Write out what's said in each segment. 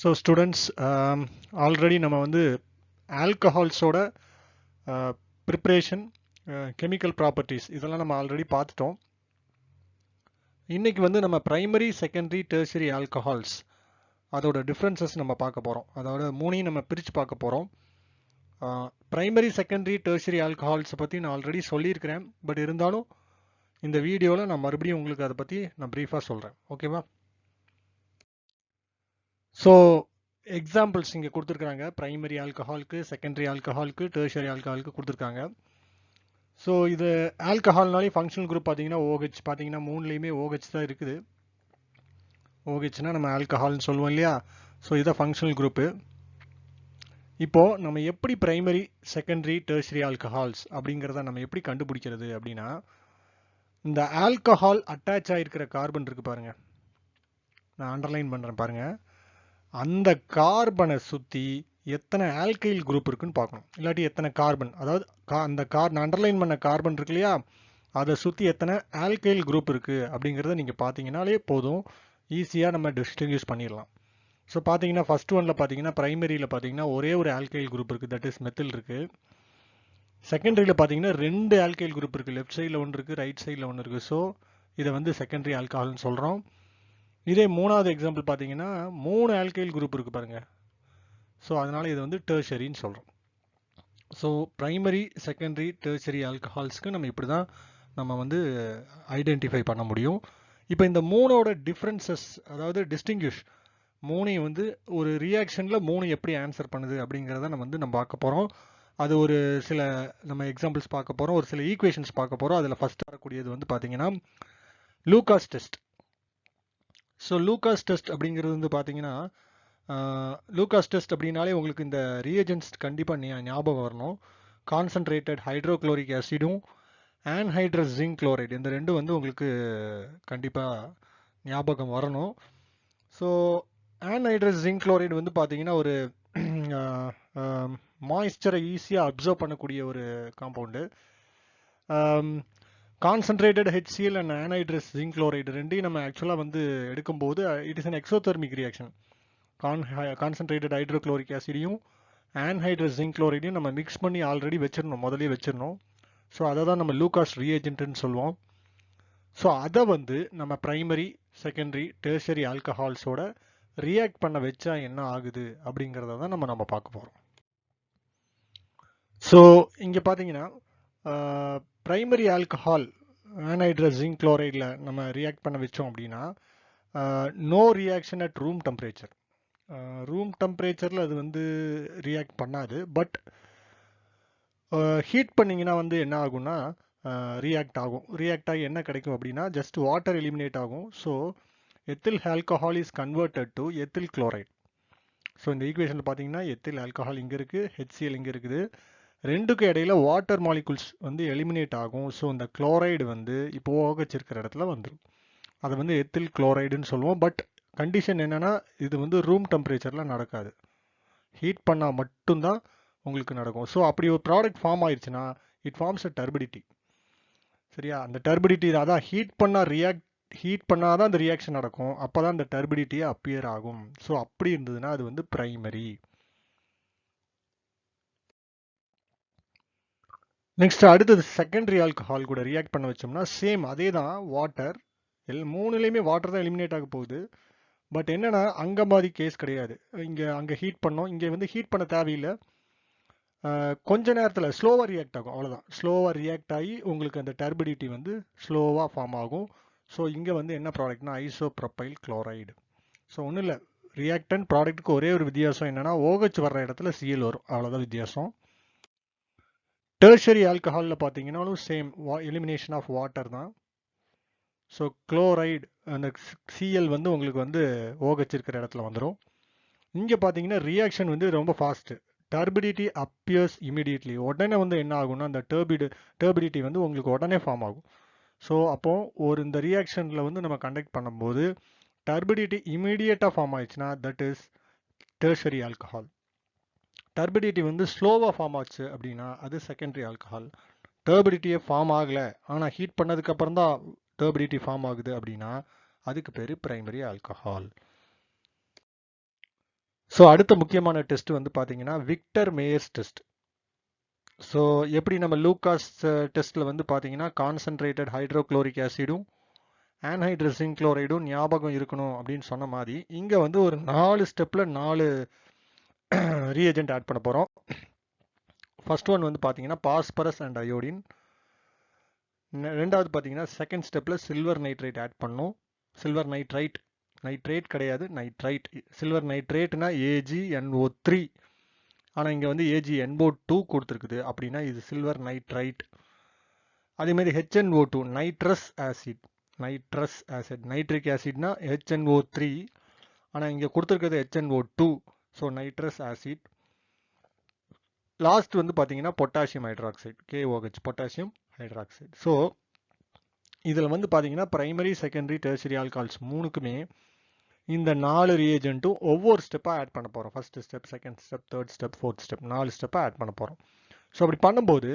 So students already நம்ம வந்து ஆல்கஹால்ஸோட preparation chemical properties இதெல்லாம் நம்ம ஆல்ரெடி பார்த்துட்டோம். இன்னைக்கு வந்து நம்ம பிரைமரி செகண்டரி டெர்ஷரி ஆல்கஹால்ஸ் அதோட டிஃப்ரென்சஸ் நம்ம பார்க்க போகிறோம். அதோட மூணையும் நம்ம பிரித்து பார்க்க போகிறோம். பிரைமரி செகண்டரி டெர்ஷரி ஆல்கஹால்ஸை பற்றி நான் ஆல்ரெடி சொல்லியிருக்கிறேன். பட் இருந்தாலும் இந்த வீடியோவில் நான் மறுபடியும் உங்களுக்கு அதை பற்றி நான் ப்ரீஃபாக சொல்கிறேன். ஓகேவா? ஸோ எக்ஸாம்பிள்ஸ் இங்கே கொடுத்துருக்காங்க. பிரைமரி ஆல்கஹாலுக்கு, செகண்டரி ஆல்கஹாலுக்கு, டெர்ஷரி ஆல்கஹாலுக்கு கொடுத்துருக்காங்க. ஸோ இது ஆல்கஹால்னாலே ஃபங்க்ஷனல் குரூப் பார்த்தீங்கன்னா OH பார்த்தீங்கன்னா மூணுலேயுமே OH தான் இருக்குது. OHனா நம்ம ஆல்கஹால்னு சொல்லுவோம் இல்லையா? ஸோ இதான் ஃபங்க்ஷனல் குரூப்பு. இப்போது நம்ம எப்படி பிரைமரி செகண்டரி டெர்ஷரி ஆல்கஹால்ஸ் அப்படிங்கிறத நம்ம எப்படி கண்டுபிடிக்கிறது அப்படின்னா, இந்த ஆல்கஹால் அட்டாச் ஆகிருக்கிற கார்பன் இருக்குது பாருங்கள், நான் அண்டர்லைன் பண்ணுறேன் பாருங்கள். அந்த கார்பனை சுற்றி எத்தனை ஆல்கைல் குரூப் இருக்குன்னு பார்க்கணும். இல்லாட்டி எத்தனை கார்பன், அதாவது அந்த நான் அண்டர்லைன் பண்ண கார்பன் இருக்கு இல்லையா, அதை சுற்றி எத்தனை ஆல்கைல் குரூப் இருக்குது அப்படிங்கிறத நீங்கள் பார்த்தீங்கன்னாலே போதும், ஈஸியாக நம்ம டிஸ்டிங்யூஷ் பண்ணிடலாம். ஸோ பார்த்தீங்கன்னா ஃபர்ஸ்ட் ஒன்னில் பார்த்தீங்கன்னா பிரைமரியில் பார்த்தீங்கன்னா ஒரே ஒரு ஆல்கைல் குரூப் இருக்குது, தட் இஸ் மெத்தில் இருக்குது. செகண்டரியில் பார்த்தீங்கன்னா 2 ஆல்கைல் குரூப் இருக்குது, லெஃப்ட் சைடில் ஒன்று இருக்குது, ரைட் சைடில் ஒன்று இருக்குது. ஸோ இதை வந்து செகண்டரி ஆல்கஹால்னு சொல்கிறோம். இதே மூணாவது எக்ஸாம்பிள் பார்த்தீங்கன்னா 3 ஆல்கைல் குரூப் இருக்குது பாருங்கள். ஸோ அதனால் இது வந்து டெர்ஷரின்னு சொல்கிறோம். ஸோ பிரைமரி செகண்டரி டெர்ஷரி ஆல்கஹால்ஸ்க்கு நம்ம இப்படி தான் நம்ம வந்து ஐடென்டிஃபை பண்ண முடியும். இப்போ இந்த மூணோட டிஃப்ரென்சஸ், அதாவது டிஸ்டிங்யூஷ், மூணையும் வந்து ஒரு ரியாக்ஷனில் மூணு எப்படி ஆன்சர் பண்ணுது அப்படிங்கிறத நம்ம பார்க்க போகிறோம். அது ஒரு சில நம்ம எக்ஸாம்பிள்ஸ் பார்க்க போகிறோம், ஒரு சில ஈக்குவேஷன்ஸ் பார்க்க போகிறோம். அதில் ஃபஸ்ட் வரக்கூடியது வந்து பார்த்தீங்கன்னா Lucas test. So Lucas test அப்படிங்கிறது வந்து பார்த்தீங்கன்னா, லூகாஸ் டெஸ்ட் அப்படின்னாலே உங்களுக்கு இந்த ரியேஜென்ட்ஸ் கண்டிப்பாக ஞாபகம் வரணும். கான்சன்ட்ரேட்டட் ஹைட்ரோக்ளோரிக் ஆசிடும் ஆன்ஹைட்ரஸ் ஜிங்க் குளோரைடு, இந்த ரெண்டும் வந்து உங்களுக்கு கண்டிப்பாக ஞாபகம் வரணும். ஸோ ஆன்ஹைட்ரஸ் ஜிங்க் குளோரைடு வந்து பார்த்தீங்கன்னா ஒரு மாய்ஸ்சரை ஈஸியாக அப்சர்வ் பண்ணக்கூடிய ஒரு compound. Concentrated HCl and anhydrous zinc chloride ரெண்டையும் நம்ம ஆக்சுவலாக வந்து எடுக்கும்போது it is an exothermic reaction. Concentrated hydrochloric ஆசிடையும் ஆன்ஹைட்ரஸ் ஜிங்க் குளோரைடையும் நம்ம மிக்ஸ் பண்ணி ஆல்ரெடி வச்சிடணும், முதலே வச்சிடணும். ஸோ அதை தான் நம்ம லூகாஸ் ரியேஜென்ட்னு சொல்லுவோம். ஸோ அதை வந்து நம்ம பிரைமரி செகண்டரி டெர்ஷரி ஆல்கஹால்ஸோட ரியாக்ட் பண்ண வச்சா என்ன ஆகுது அப்படிங்கிறத தான் நம்ம பார்க்க போகிறோம். ஸோ இங்கே பார்த்தீங்கன்னா பிரைமரி ஆல்கஹால் ஆன்ஹைட்ரஸ் ஜிங்க் குளோரைடில் நம்ம ரியாக்ட் பண்ண வச்சோம் அப்படின்னா no reaction at room temperature. Room டெம்பரேச்சரில் அது வந்து ரியாக்ட் பண்ணாது. பட் ஹீட் பண்ணிங்கன்னா வந்து என்ன ஆகும்னா ரியாக்ட் ஆகும். ரியாக்ட் ஆகி என்ன கிடைக்கும் அப்படின்னா ஜஸ்ட் வாட்டர் எலிமினேட் ஆகும். So ethyl alcohol is converted to ethyl chloride. So இந்த ஈக்குவேஷனில் பார்த்தீங்கன்னா எத்தில் ஆல்கஹால் இங்கே இருக்குது, HCl இங்கே இருக்குது, ரெண்டுக்கும் இடையில வாட்டர் மாலிகுல்ஸ் வந்து எலிமினேட் ஆகும். ஸோ இந்த குளோரைடு வந்து இப்போ OH இருக்கிற இடத்துல வந்துடும். அதை வந்து எத்தில் குளோரைடுன்னு சொல்லுவோம். பட் கண்டிஷன் என்னென்னா இது வந்து ரூம் டெம்பரேச்சரில் நடக்காது, ஹீட் பண்ணால் மட்டும்தான் உங்களுக்கு நடக்கும். ஸோ அப்படி ஒரு ப்ராடக்ட் ஃபார்ம் ஆயிடுச்சுன்னா இட் ஃபார்ம்ஸ் அ டர்பிடிட்டி. சரியா? அந்த டர்பிடிட்டி அதான் ஹீட் பண்ணாதான் அந்த ரியாக்ஷன் நடக்கும், அப்போ தான் அந்த டர்பிடிட்டியே அப்பியர் ஆகும். ஸோ அப்படி இருந்ததுன்னா அது வந்து பிரைமரி. நெக்ஸ்ட் அடுத்தது செகண்டரி ஆல்கஹால் கூட ரியாக்ட் பண்ண வச்சோம்னா சேம் அதே தான், வாட்டர் மூணுலேயுமே வாட்டர் தான் எலிமினேட் ஆக போகுது. பட் என்னன்னா அங்கே மாதிரி கேஸ் கிடையாது. அங்கே ஹீட் பண்ணோம், இங்கே வந்து ஹீட் பண்ண தேவையில்லை, கொஞ்ச நேரத்தில் ஸ்லோவாக ரியாக்ட் ஆகும், அவ்வளோதான். ஸ்லோவாக ரியாக்ட் ஆகி உங்களுக்கு அந்த டர்பிடிட்டி வந்து ஸ்லோவாக ஃபார்ம் ஆகும். ஸோ இங்கே வந்து என்ன ப்ராடக்ட்னா ஐசோப்ரோபைல் குளோரைடு. ஸோ ஒன்றும் இல்லை, ரியாக்டன்ட் ப்ராடக்ட்டுக்கு ஒரே ஒரு வித்தியாசம் என்னன்னா OH வர்ற இடத்துல Cl வரும், அவ்வளோதான் வித்தியாசம். டெர்ஷரி ஆல்கஹாலில் பார்த்தீங்கன்னாலும் சேம் எலிமினேஷன் ஆஃப் வாட்டர் தான். ஸோ குளோரைடு அந்த Cl வந்து உங்களுக்கு வந்து OH இருக்கிற இடத்துல வந்துடும். இங்கே பார்த்தீங்கன்னா ரியாக்ஷன் வந்து ரொம்ப ஃபாஸ்ட்டு, டர்பிடிட்டி அப்பியர்ஸ் இமீடியட்லி. உடனே வந்து என்ன ஆகும்னா அந்த டர்பிடிட்டி வந்து உங்களுக்கு உடனே ஃபார்ம் ஆகும். ஸோ அப்போது இந்த ரியாக்ஷனில் வந்து நம்ம கண்டக்ட் பண்ணும்போது டர்பிடிட்டி இமீடியட்டாக ஃபார்ம் ஆயிடுச்சுன்னா that is tertiary alcohol. Turbidity வந்து ஸ்லோவாக ஃபார்ம் ஆச்சு அப்படின்னா அது செகண்டரி ஆல்கஹால். டர்பிடிட்டியே ஃபார்ம் ஆகலை ஆனால் ஹீட் பண்ணதுக்கப்புறம் தான் டர்பிடிட்டி ஃபார்ம் ஆகுது அப்படின்னா அதுக்கு பேர் பிரைமரி ஆல்கஹால். ஸோ அடுத்த முக்கியமான டெஸ்ட் வந்து பார்த்தீங்கன்னா விக்டர் மேயர்ஸ் டெஸ்ட். ஸோ எப்படி நம்ம லூகாஸ் டெஸ்ட்டில் வந்து பார்த்தீங்கன்னா கான்சன்ட்ரேட்டட் ஹைட்ரோக்ளோரிக் ஆசிடும் ஆன்ஹைட்ரஸ் ஜிங்க் குளோரைடும் ஞாபகம் இருக்கணும் அப்படின்னு சொன்ன மாதிரி இங்கே வந்து ஒரு 4 ஸ்டெப்பில் 4 ரீஏஜென்ட் ஆட் பண்ண போகிறோம். ஃபர்ஸ்ட் ஒன் வந்து பார்த்தீங்கன்னா பாஸ்பரஸ் அண்ட் அயோடின். ரெண்டாவது பார்த்தீங்கன்னா செகண்ட் ஸ்டெப்பில் சில்வர் நைட்ரேட் ஆட் பண்ணணும். சில்வர் நைட்ரைட், நைட்ரேட் கிடையாது, நைட்ரைட். சில்வர் நைட்ரேட்னா AgNO3, ஆனால் இங்கே வந்து AgNO2 கொடுத்துருக்குது, அப்படின்னா இது சில்வர் நைட்ரைட். அதேமாதிரி HNO2 nitrous acid, nitrous acid, nitric ஆசிட்னா HNO3, ஆனால் இங்கே கொடுத்துருக்கிறது HNO2, so nitrous acid. Last வந்து பார்த்தீங்கன்னா potassium hydroxide, KOH, potassium hydroxide. So இதில் வந்து பார்த்தீங்கன்னா பிரைமரி, செகண்டரி, டெர்ஷரி ஆல்கஹால்ஸ் மூணுக்குமே இந்த 4 ரியேஜென்ட்டும் ஒவ்வொரு ஸ்டெப்பாக ஆட் பண்ண போகிறோம். First step, second step, third step, fourth step, 4 ஸ்டெப்பாக ஆட் பண்ண போகிறோம். ஸோ அப்படி பண்ணும்போது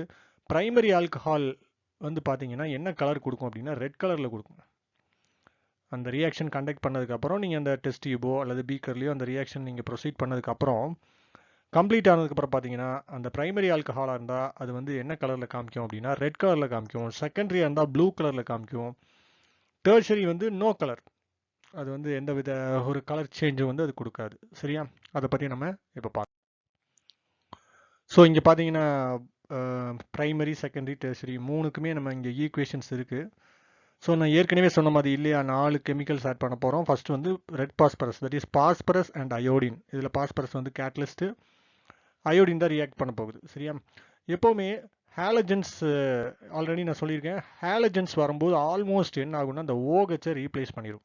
பிரைமரி ஆல்கஹால் வந்து பார்த்தீங்கன்னா என்ன கலர் கொடுக்கும் அப்படின்னா ரெட் கலரில் கொடுக்கும். அந்த ரியாக்ஷன் கண்டக்ட் பண்ணதுக்கப்புறம் நீங்கள் அந்த டெஸ்ட் டியூபோ அல்லது பீக்கர்லையோ அந்த ரியாக்ஷன் நீங்கள் ப்ரொசீட் பண்ணதுக்கப்புறம் கம்ப்ளீட் ஆனதுக்கப்புறம் பார்த்தீங்கன்னா அந்த பிரைமரி ஆல்கஹாலாக இருந்தால் அது வந்து என்ன கலரில் காமிக்கும் அப்படின்னா ரெட் கலரில் காமிக்கும். செகண்டரியாக இருந்தால் ப்ளூ கலரில் காமிக்கும். டெர்ஷரி வந்து நோ கலர், அது வந்து எந்த வித ஒரு கலர் சேஞ்சும் வந்து அது கொடுக்காது. சரியா, அதை பற்றி நம்ம இப்போ பார்க்கலாம். ஸோ இங்கே பார்த்தீங்கன்னா பிரைமரி, செகண்டரி, டெர்ஷரி மூணுக்குமே நம்ம இங்கே ஈக்குவேஷன்ஸ் இருக்குது. ஸோ நான் ஏற்கனவே சொன்ன மாதிரி இல்லையா 4 கெமிக்கல்ஸ் ஆட் பண்ண போகிறோம். ஃபர்ஸ்ட் வந்து red phosphorus, that is phosphorus and iodine. இதில் பாஸ்பரஸ் வந்து கேட்டலிஸ்ட்டு, அயோடின் தான் ரியாக்ட் பண்ண போகுது. சரியா, எப்போவுமே ஹாலஜன்ஸ் ஆல்ரெடி நான் சொல்லியிருக்கேன், ஹாலஜன்ஸ் வரும்போது ஆல்மோஸ்ட் என்ன ஆகும்னா அந்த OHஐ ரீப்ளேஸ் பண்ணிடும்.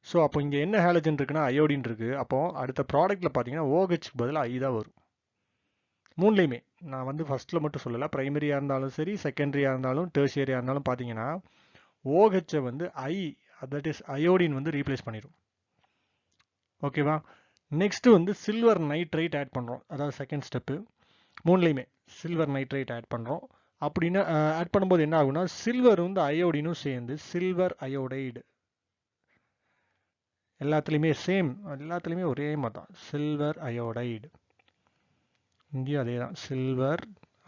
ஸோ அப்போ இங்கே என்ன ஹாலஜன் இருக்குன்னா அயோடின் இருக்குது. அப்போ அடுத்த ப்ராடக்ட்டில் பார்த்தீங்கன்னா OHக்கு பதிலாக I தான் வரும். மூணுலேயுமே நான் வந்து ஃபர்ஸ்ட்டில் மட்டும் சொல்லலை, ப்ரைமரியாக இருந்தாலும் சரி, செகண்டரியாக இருந்தாலும், டெர்ஷியரியாக இருந்தாலும் பார்த்தீங்கன்னா OHஐ வந்து தட் இஸ் அயோடின் வந்து ரீப்ளேஸ் பண்ணிடும். ஓகேவா, நெக்ஸ்ட் வந்து சில்வர் நைட்ரைட் ஆட் பண்ணுறோம், அதாவது செகண்ட் ஸ்டெப்பு. மூணுலேயுமே சில்வர் நைட்ரைட் ஆட் பண்ணுறோம். அப்படின்னா ஆட் பண்ணும்போது என்ன ஆகும்னா சில்வர் வந்து அயோடினும் சேர்ந்து சில்வர் அயோடைடு, எல்லாத்துலேயுமே சேம், எல்லாத்துலேயுமே ஒரே மாதிரி தான், சில்வர் அயோடைடு. இங்கேயும் அதே தான், சில்வர்,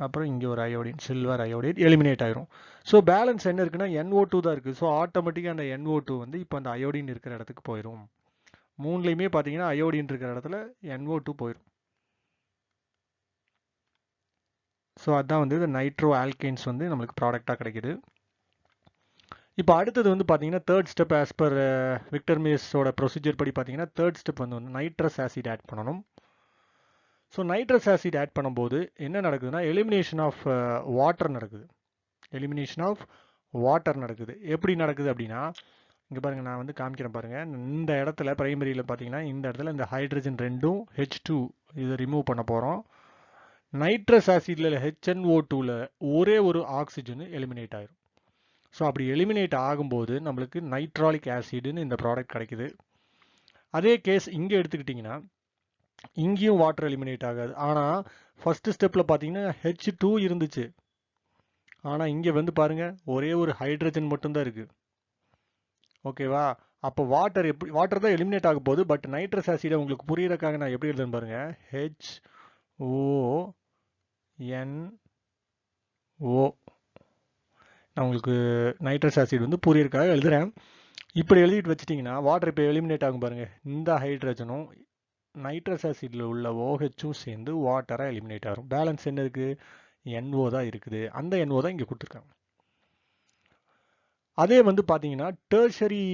அப்புறம் இங்கே ஒரு அயோடின், சில்வர் அயோடைடு எலிமினேட் ஆயிரும். ஸோ பேலன்ஸ் என்ன இருக்குன்னா NO2 தான் இருக்குது. ஸோ ஆட்டோமேட்டிக்காக அந்த NO2 வந்து இப்போ அந்த அயோடின் இருக்கிற இடத்துக்கு போயிடும். மூணுலேயுமே பார்த்தீங்கன்னா அயோடின் இருக்கிற இடத்துல NO2 போயிடும். ஸோ அதுதான் வந்து இந்த நைட்ரோ ஆல்கைன்ஸ் வந்து நம்மளுக்கு ப்ராடக்டாக கிடைக்குது. இப்போ அடுத்தது வந்து பார்த்தீங்கன்னா third step as per Victor மேயர்ஸோட ப்ரொசீஜர் படி பார்த்தீங்கன்னா தேர்ட் ஸ்டெப் வந்து நைட்ரஸ் ஆசிட் ஆட் பண்ணணும். ஸோ நைட்ரஸ் ஆசிட் ஆட் பண்ணும்போது என்ன நடக்குதுன்னா எலிமினேஷன் ஆஃப் வாட்டர் நடக்குது. எலிமினேஷன் ஆஃப் வாட்டர் நடக்குது. எப்படி நடக்குது அப்படின்னா இங்கே பாருங்கள், நான் வந்து காமிக்கிறேன் பாருங்கள். இந்த இடத்துல பிரைமரியில் பார்த்தீங்கன்னா இந்த இடத்துல இந்த ஹைட்ரஜன் ரெண்டும் H2 இதை ரிமூவ் பண்ண போகிறோம். நைட்ரஸ் ஆசிட்ல HNO2ல ஒரே ஒரு ஆக்சிஜன் எலிமினேட் ஆயிரும். ஸோ அப்படி எலிமினேட் ஆகும்போது நம்மளுக்கு நைட்ராலிக் ஆசிட்னு இந்த ப்ராடக்ட் கிடைக்குது. அதே கேஸ் இங்கே எடுத்துக்கிட்டிங்கன்னா இங்கேயும் வாட்டர் எலிமினேட் ஆகாது. ஆனால் ஃபர்ஸ்ட் ஸ்டெப்பில் பார்த்தீங்கன்னா H2 இருந்துச்சு, ஆனால் இங்கே வந்து பாருங்க ஒரே ஒரு ஹைட்ரஜன் மட்டும்தான் இருக்குது. ஓகேவா, அப்போ வாட்டர் தான் எலிமினேட் ஆக போகுது. பட் நைட்ரஸ் ஆசிடை உங்களுக்கு புரியறதுக்காக நான் எப்படி எழுதுன்னு பாருங்க, HONO. நான் உங்களுக்கு நைட்ரஸ் ஆசிட் வந்து புரியறதுக்காக எழுதுறேன். இப்படி எழுதிட்டு வச்சிட்டிங்கன்னா வாட்டர் இப்போ எலிமினேட் ஆகும் பாருங்க, இந்த ஹைட்ரஜனும் நைட்ரஸ் ஆசிட்ல உள்ள OHும் சேர்ந்து வாட்டராக எலிமினேட் ஆகும். பேலன்ஸ் என்ன இருக்கு, NO தான் இருக்குது. அந்த NO தான் இங்கே கொடுத்துருக்காங்க. அதே வந்து பார்த்தீங்கன்னா டெர்ஷரி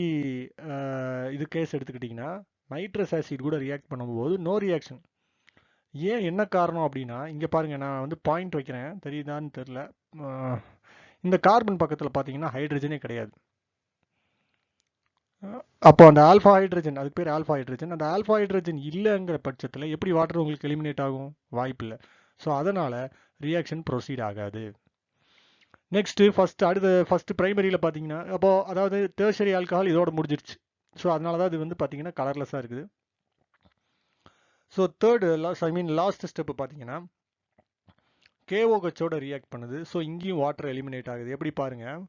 இது கேஸ் எடுத்துக்கிட்டிங்கன்னா நைட்ரஸ் ஆசிட் கூட ரியாக்ட் பண்ணும்போது நோ ரியாக்ஷன். ஏன், என்ன காரணம் அப்படின்னா இங்கே பாருங்க, நான் வந்து பாயிண்ட் வைக்கிறேன், தெரியுதான்னு தெரில. இந்த கார்பன் பக்கத்தில் பார்த்தீங்கன்னா ஹைட்ரஜனே கிடையாது. அப்போ அந்த ஆல்ஃபா ஹைட்ரஜன், அதுக்கு பேர் ஆல்ஃபா ஹைட்ரஜன், அந்த ஆல்ஃபா ஹைட்ரஜன் இல்லைங்கிற பட்சத்தில் எப்படி வாட்டர் உங்களுக்கு எலிமினேட் ஆகும், வாய்ப்பு இல்லை. ஸோ அதனால் ரியாக்ஷன் ப்ரொசீட் ஆகாது. நெக்ஸ்ட்டு ஃபஸ்ட்டு பிரைமரியில் பார்த்தீங்கன்னா அப்போது அதாவது டெர்ஷரி ஆல்கஹால் இதோட முடிஞ்சிருச்சு. ஸோ அதனால தான் இது வந்து பார்த்தீங்கன்னா கலர்லெஸ்ஸாக இருக்குது. ஸோ லாஸ்ட் ஸ்டெப்பு பார்த்தீங்கன்னா KOHோட ரியாக்ட் பண்ணுது. ஸோ இங்கேயும் வாட்டர் எலிமினேட் ஆகுது. எப்படி பாருங்கள்,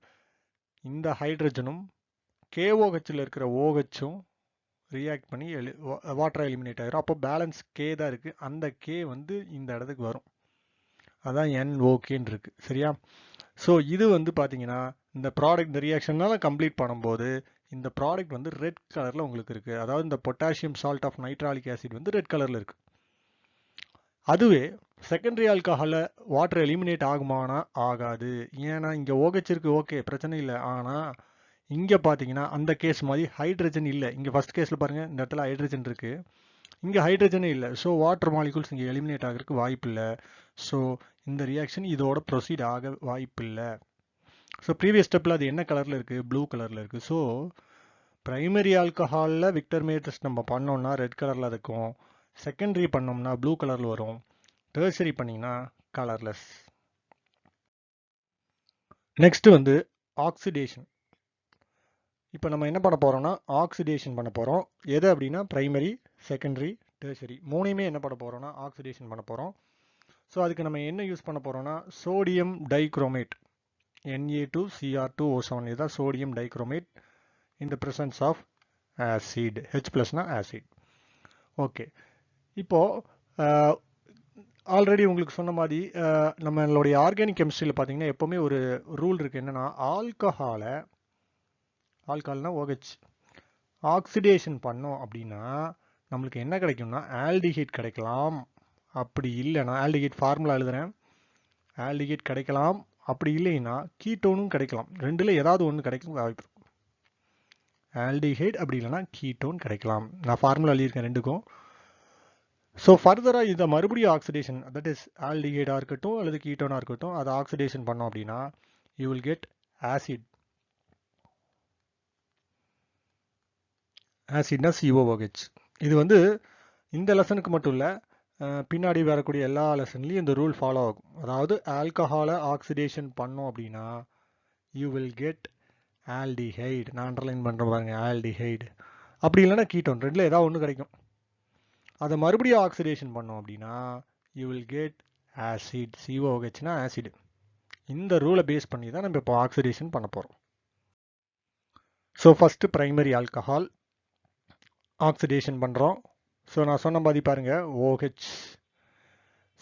இந்த ஹைட்ரஜனும் KOHல இருக்கிற OHும் ரியாக்ட் பண்ணி வாட்டரை எலிமினேட் ஆகிரும். அப்போ பேலன்ஸ் கே தான் இருக்குது, அந்த கே வந்து இந்த இடத்துக்கு வரும், அதான் NOKன்னு இருக்குது. சரியா? ஸோ இது வந்து பார்த்தீங்கன்னா இந்த ப்ராடக்ட் இந்த ரியாக்ஷனால கம்ப்ளீட் பண்ணும்போது இந்த ப்ராடக்ட் வந்து ரெட் கலரில் உங்களுக்கு இருக்குது. அதாவது இந்த பொட்டாசியம் சால்ட் ஆஃப் நைட்ராலிக் ஆசிட் வந்து ரெட் கலரில் இருக்குது. அதுவே செகண்டரி ஆல்கஹாலில் வாட்டர் எலிமினேட் ஆகுமானா ஆகாது. ஏன்னா இங்கே OH இருக்கு, ஓகே பிரச்சனை இல்லை. ஆனால் இங்கே பார்த்தீங்கன்னா அந்த கேஸ் மாதிரி ஹைட்ரஜன் இல்லை. இங்கே ஃபர்ஸ்ட் கேஸில் பாருங்கள், இந்த இடத்துல ஹைட்ரஜன் இருக்குது, இங்கே ஹைட்ரஜனே இல்லை. ஸோ வாட்டர் மாலிகூல்ஸ் இங்கே எலிமினேட் ஆகிறதுக்கு வாய்ப்பு இல்லை. ஸோ இந்த ரியாக்ஷன் இதோட ப்ரொசீட் ஆக வாய்ப்பு இல்லை. ஸோ ப்ரீவியஸ் ஸ்டெப்பில் அது என்ன கலரில் இருக்குது? ப்ளூ கலரில் இருக்குது. ஸோ பிரைமரி ஆல்கஹாலில் விக்டர் மேயர் டெஸ்ட் நம்ம பண்ணோம்னா ரெட் கலரில் இருக்கும், செகண்டரி பண்ணோம்னா ப்ளூ கலரில் வரும், டெர்ஷரி பண்ணிங்கன்னா கலர்லெஸ். நெக்ஸ்ட் வந்து ஆக்சிடேஷன். இப்போ நம்ம என்ன பண்ண போகிறோம்னா ஆக்சிடேஷன் பண்ண போகிறோம். எது அப்படின்னா பிரைமரி, செகண்டரி, டெர்ஷரி மூணையுமே என்ன பண்ண போகிறோம்னா ஆக்சிடேஷன் பண்ண போகிறோம். ஸோ அதுக்கு நம்ம என்ன யூஸ் பண்ண போகிறோம்னா சோடியம் டைக்ரோமேட், Na2Cr2O7, இதுதான் sodium dichromate in the presence of acid. H+னா ஆசிட். ஓகே, இப்போது ஆல்ரெடி உங்களுக்கு சொன்ன மாதிரி நம்மளுடைய ஆர்கானிக் கெமிஸ்ட்ரியில் பார்த்தீங்கன்னா எப்போவுமே ஒரு ரூல் இருக்குது. என்னென்னா ஆல்கஹால்னா OH ஆக்சிடேஷன் பண்ணோம் அப்படின்னா நம்மளுக்கு என்ன கிடைக்கும்னா ஆல்டிஹைட் கிடைக்கலாம். அப்படி இல்லைன்னா ஆல்டிஹைட் ஃபார்முலா எழுதுறேன், ஆல்டிஹைட் கிடைக்கலாம். அப்படி இல்லைன்னா கீட்டோனும் கிடைக்கலாம். ரெண்டில் ஏதாவது ஒன்று கிடைக்கும் வாய்ப்பு. ஆல்டிஹைட் அப்படி இல்லைன்னா கீட்டோன் கிடைக்கலாம். நான் ஃபார்முலா எழுதியிருக்கேன் ரெண்டுக்கும். ஸோ ஃபர்தராக இதை மறுபடியும் ஆக்சிடேஷன், தட் இஸ் ஆல்டிஹைடாக இருக்கட்டும் அல்லது கீட்டோனாக இருக்கட்டும், அதை ஆக்சிடேஷன் பண்ணோம் அப்படின்னா யூ வில் கெட் ஆசிட். ஆசிட்னா COOH. இது வந்து இந்த லெசனுக்கு மட்டும் இல்லை, பின்னாடி வரக்கூடிய எல்லா லெசன்லையும் இந்த ரூல் ஃபாலோ ஆகும். அதாவது ஆல்கஹாலை ஆக்சிடேஷன் பண்ணோம் அப்படின்னா யூ வில் கெட் ஆல்டிஹைடு. நான் அண்டர்லைன் பண்ணுறேன் பாருங்க, ஆல்டிஹைடு. அப்படி இல்லைன்னா கீட்டோன், ரெண்டில் ஏதாவது ஒன்று கிடைக்கும். அதை மறுபடியும் ஆக்சிடேஷன் பண்ணோம் அப்படின்னா யூ வில் கெட் ஆசிட். COOHனா ஆசிட். இந்த ரூலை பேஸ் பண்ணி தான் நம்ம இப்போ ஆக்சிடேஷன் பண்ண போகிறோம். So first primary alcohol oxidation பண்ணுறோம். ஸோ நான் சொன்ன மாதிரி பாருங்கள் OH.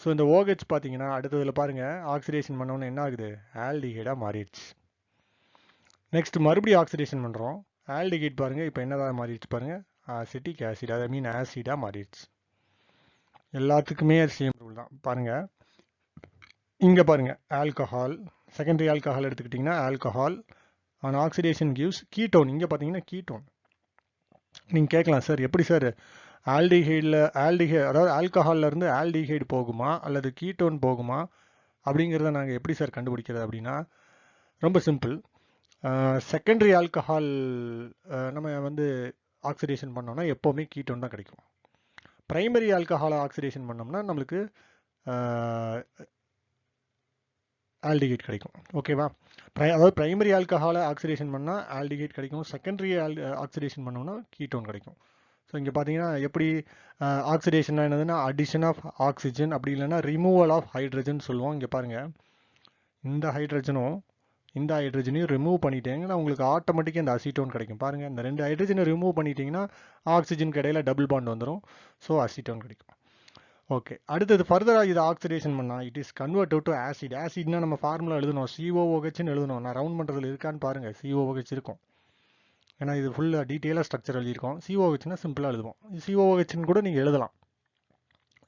ஸோ இந்த OH பார்த்தீங்கன்னா அடுத்ததில் பாருங்கள் ஆக்சிடேஷன் பண்ணோன்னு என்ன ஆகுது? ஆல்டிஹைடாக மாறிடுச்சு. நெக்ஸ்ட் மறுபடியும் ஆக்சிடேஷன் பண்ணுறோம், ஆல்டிஹைட் பாருங்கள் இப்போ என்னதான் மாறிடுச்சு பாருங்கள், அசிட்டிக் ஆசிட், ஐ மீன் ஆசிடாக மாறிடுச்சு. எல்லாத்துக்குமே சேம் ரூல் தான் பாருங்கள். இங்கே பாருங்கள் ஆல்கஹால், செகண்டரி ஆல்கஹால் எடுத்துக்கிட்டிங்கன்னா alcohol on oxidation gives ketone. இங்கே பார்த்தீங்கன்னா கீட்டோன். நீங்கள் கேட்கலாம் சார் எப்படி சார் அதாவது ஆல்கஹால்லேருந்து ஆல்டிஹைடு போகுமா அல்லது கீட்டோன் போகுமா அப்படிங்கிறத நாங்கள் எப்படி சார் கண்டுபிடிக்கிறது அப்படின்னா ரொம்ப சிம்பிள். செகண்டரி ஆல்கஹால் நம்ம வந்து ஆக்சிடேஷன் பண்ணோம்னா எப்போவுமே கீட்டோன் தான் கிடைக்கும். பிரைமரி ஆல்கஹாலை ஆக்சிடேஷன் பண்ணோம்னா நம்மளுக்கு ஆல்டிஹைட் கிடைக்கும். ஓகேவா? அதாவது பிரைமரி ஆல்கஹாலை ஆக்சிடேஷன் பண்ணால் ஆல்டிஹைட் கிடைக்கும், செகண்டரி ஆக்சிடேஷன் பண்ணோம்னா கீட்டோன் கிடைக்கும். ஸோ இங்கே பார்த்தீங்கன்னா எப்படி ஆக்சிடேஷன் என்னதுன்னா அடிஷன் ஆஃப் ஆக்சிஜன், அப்படி இல்லைன்னா ரிமூவல் ஆஃப் ஹைட்ரஜன் சொல்லுவோம். இங்கே பாருங்கள் இந்த ஹைட்ரஜனும் இந்த ஹைட்ரஜனையும் ரிமூவ் பண்ணிட்டீங்கன்னா உங்களுக்கு ஆட்டோமேட்டிக்காக இந்த அசிட்டோன் கிடைக்கும். பாருங்கள் இந்த ரெண்டு ஹைட்ரஜனை ரிமூவ் பண்ணிட்டீங்கன்னா ஆக்சிஜனுக்கு இடையில டபுள் பாண்ட் வந்துடும். ஸோ அசிட்டோன் கிடைக்கும். ஓகே, அடுத்தது ஃபர்தராக இது ஆக்சிடேஷன் பண்ணால் it is converted to acid. ஆசிட்னா நம்ம ஃபார்முலா எழுதணும், COOHன்னு எழுதணும். நான் ரவுண்ட் பண்ணுறதுல இருக்கான்னு பாருங்கள், COOH இருக்கும். ஏன்னா இது ஃபுல்லாக டீட்டெயிலாக ஸ்ட்ரக்சர் எழுதியிருக்கோம். COOHனா சிம்பிளாக எழுதுவோம், COOHன்னு கூட நீங்கள் எழுதலாம்.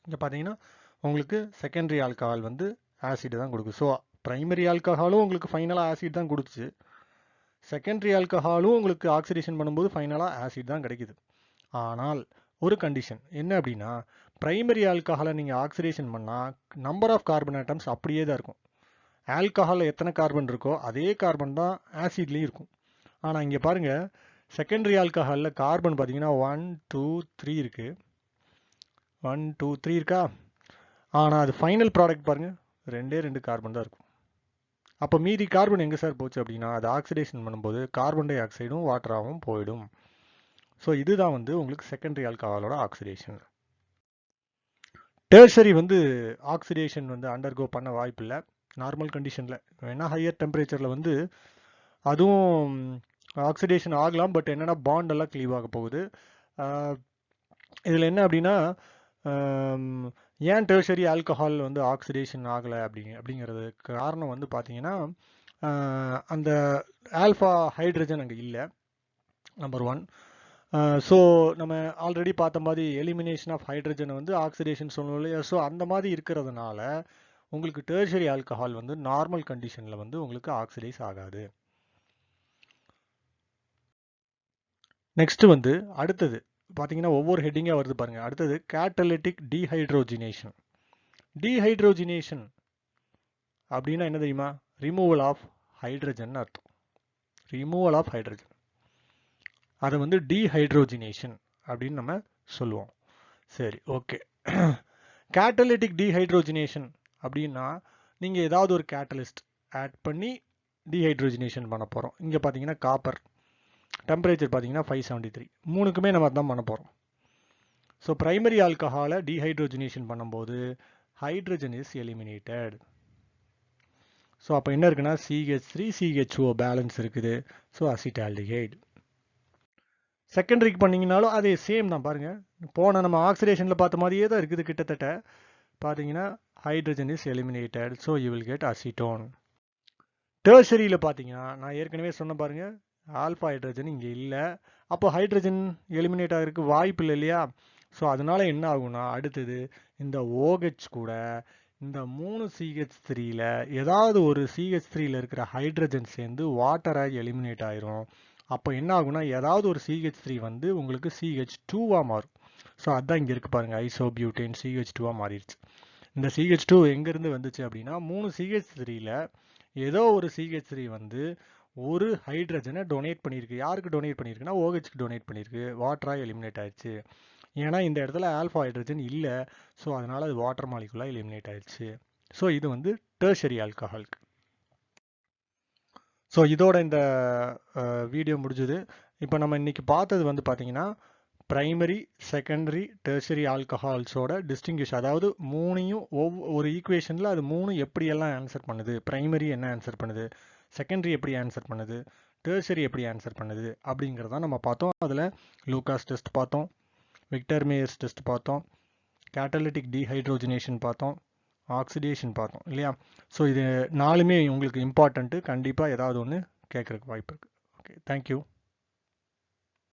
இங்கே பார்த்தீங்கன்னா உங்களுக்கு செகண்டரி ஆல்கஹால் வந்து ஆசிட் தான் கொடுக்குது. ஸோ பிரைமரி ஆல்கஹாலும் உங்களுக்கு ஃபைனலாக ஆசிட் தான் கொடுத்துச்சு, செகண்டரி ஆல்கஹாலும் உங்களுக்கு ஆக்சிடேஷன் பண்ணும்போது ஃபைனலாக ஆசிட் தான் கிடைக்குது. ஆனால் ஒரு கண்டிஷன் என்ன அப்படின்னா பிரைமரி ஆல்கஹாலை நீங்கள் ஆக்சிடேஷன் பண்ணால் நம்பர் ஆஃப் கார்பன் ஆட்டம்ஸ் அப்படியே தான் இருக்கும். ஆல்கஹாலில் எத்தனை கார்பன் இருக்கோ அதே கார்பன் தான் ஆசிட்லேயும் இருக்கும். ஆனால் இங்கே பாருங்கள் செகண்டரி ஆல்கஹாலில் கார்பன் பார்த்தீங்கன்னா 1 2 3 இருக்குது, 1 2 3 இருக்கா. ஆனால் அது ஃபைனல் ப்ராடக்ட் பாருங்கள் ரெண்டு கார்பன் தான் இருக்கும். அப்போ மீதி கார்பன் எங்கே சார் போச்சு அப்படின்னா அது ஆக்சிடேஷன் பண்ணும்போது கார்பன் டை ஆக்சைடும் வாட்டராகவும் போயிடும். ஸோ இதுதான் வந்து உங்களுக்கு செகண்டரி ஆல்கஹாலோட ஆக்சிடேஷன். டெர்ஷரி வந்து ஆக்சிடேஷன் வந்து அண்டர்கோ பண்ண வாய்ப்பு இல்லை நார்மல் கண்டிஷனில். வேணா ஹையர் டெம்பரேச்சரில் வந்து அதுவும் ஆக்சிடேஷன் ஆகலாம், பட் என்னென்னா பாண்ட் எல்லாம் கிளீவ் ஆக போகுது. இதில் என்ன அப்படின்னா ஏன் டெர்ஷரி ஆல்கஹால் வந்து ஆக்சிடேஷன் ஆகலை அப்படிங்கிறதுக்கு காரணம் வந்து பார்த்தீங்கன்னா அந்த ஆல்ஃபா ஹைட்ரஜன் அங்கே இல்லை, நம்பர் ஒன். ஸோ நம்ம ஆல்ரெடி பார்த்த மாதிரி எலிமினேஷன் ஆஃப் ஹைட்ரஜனை வந்து ஆக்சிடேஷன் சொல்லணும் இல்லையா? ஸோ அந்த மாதிரி இருக்கிறதுனால உங்களுக்கு டெர்ஷரி ஆல்கஹால் வந்து நார்மல் கண்டிஷனில் வந்து உங்களுக்கு ஆக்சிடைஸ் ஆகாது. நெக்ஸ்ட் வந்து அடுத்தது பார்த்தீங்கன்னா ஒவ்வொரு ஹெட்டிங்காக வருது பாருங்க. அடுத்தது கேட்டலிட்டிக் டீஹைட்ரோஜினேஷன். டீஹைட்ரோஜினேஷன் அப்படின்னா என்ன தெரியுமா? ரிமூவல் ஆஃப் ஹைட்ரஜன் அர்த்தம். ரிமூவல் ஆஃப் ஹைட்ரஜன், அதை வந்து டீஹைட்ரோஜினேஷன் அப்படின்னு நம்ம சொல்லுவோம். சரி, ஓகே. கேட்டலிட்டிக் டீஹைட்ரோஜினேஷன் அப்படின்னா நீங்கள் ஏதாவது ஒரு கேட்டலிஸ்ட் ஆட் பண்ணி டீஹைட்ரோஜினேஷன் பண்ண போகிறோம். இங்கே பார்த்தீங்கன்னா காப்பர், டெம்பரேச்சர் பார்த்தீங்கன்னா 573, மூணுக்குமே நம்ம தான் பண்ண போகிறோம். ஸோ பிரைமரி ஆல்கஹாலை டீஹைட்ரோஜினேஷன் பண்ணும்போது ஹைட்ரஜன் இஸ் எலிமினேட்டட். ஸோ அப்போ என்ன இருக்குன்னா CH3 CHO பேலன்ஸ் இருக்குது. So acetaldehyde. செகண்டரிக்கு பண்ணிங்கனாலும் அதே சேம் தான் பாருங்கள். போன நம்ம ஆக்சிடேஷனில் பார்த்த மாதிரியே தான் இருக்குது கிட்டத்தட்ட. பார்த்தீங்கன்னா hydrogen is eliminated. So you will get acetone. டெர்ஷரியில் பார்த்தீங்கன்னா நான் ஏற்கனவே சொன்ன பாருங்க, ஆல்ஃபா ஹைட்ரஜன் இங்கே இல்லை. அப்போ ஹைட்ரஜன் எலிமினேட் ஆகிறதுக்கு வாய்ப்பு இல்லை இல்லையா? ஸோ அதனால என்ன ஆகும்னா அடுத்தது இந்த OH கூட இந்த 3 CH3ல ஏதாவது ஒரு CH3ல இருக்கிற ஹைட்ரஜன் சேர்ந்து வாட்டராக எலிமினேட் ஆயிரும். அப்போ என்ன ஆகும்னா ஏதாவது ஒரு CH3 வந்து உங்களுக்கு CH2வாக மாறும். ஸோ அதான் இங்கே இருக்கு பாருங்க, ஐசோபியூட்டேன் CH2வாக மாறிடுச்சு. இந்த CH2 எங்கேருந்து வந்துச்சு அப்படின்னா 3 CH3ல ஏதோ ஒரு CH3 வந்து ஒரு ஹைட்ரஜனை டொனேட் பண்ணியிருக்கு. யாருக்கு டொனேட் பண்ணியிருக்குன்னா OHக்கு டொனேட் பண்ணியிருக்கு. வாட்டராக எலிமினேட் ஆயிடுச்சு. ஏன்னா இந்த இடத்துல ஆல்ஃபா ஹைட்ரஜன் இல்லை. ஸோ அதனால அது வாட்டர் மாலிகுலாக எலிமினேட் ஆயிடுச்சு. ஸோ இது வந்து டெர்ஷரி ஆல்கஹாலுக்கு. ஸோ இதோட இந்த வீடியோ முடிஞ்சுது. இப்போ நம்ம இன்னைக்கு பார்த்தது வந்து பார்த்தீங்கன்னா பிரைமரி, செகண்டரி, டெர்ஷரி ஆல்கஹால்ஸோட டிஸ்டிங்விஷ், அதாவது மூணையும் ஒரு ஈக்குவேஷனில் அது மூணு எப்படியெல்லாம் ஆன்சர் பண்ணுது, பிரைமரி என்ன ஆன்சர் பண்ணுது, செகண்டரி எப்படி ஆன்சர் பண்ணுது, டெர்ஷரி எப்படி ஆன்சர் பண்ணுது அப்படிங்கிறத நம்ம பார்த்தோம். அதில் லூகாஸ் டெஸ்ட் பார்த்தோம், விக்டர் மேயர்ஸ் டெஸ்ட் பார்த்தோம், கேட்டலிட்டிக் டீஹைட்ரோஜினேஷன் பார்த்தோம், ஆக்சிடேஷன் பார்த்தோம் இல்லையா? ஸோ இது நாலுமே உங்களுக்கு இம்பார்ட்டண்ட்டு. கண்டிப்பாக ஏதாவது ஒன்று கேட்குறதுக்கு வாய்ப்பு இருக்குது. Okay, thank you.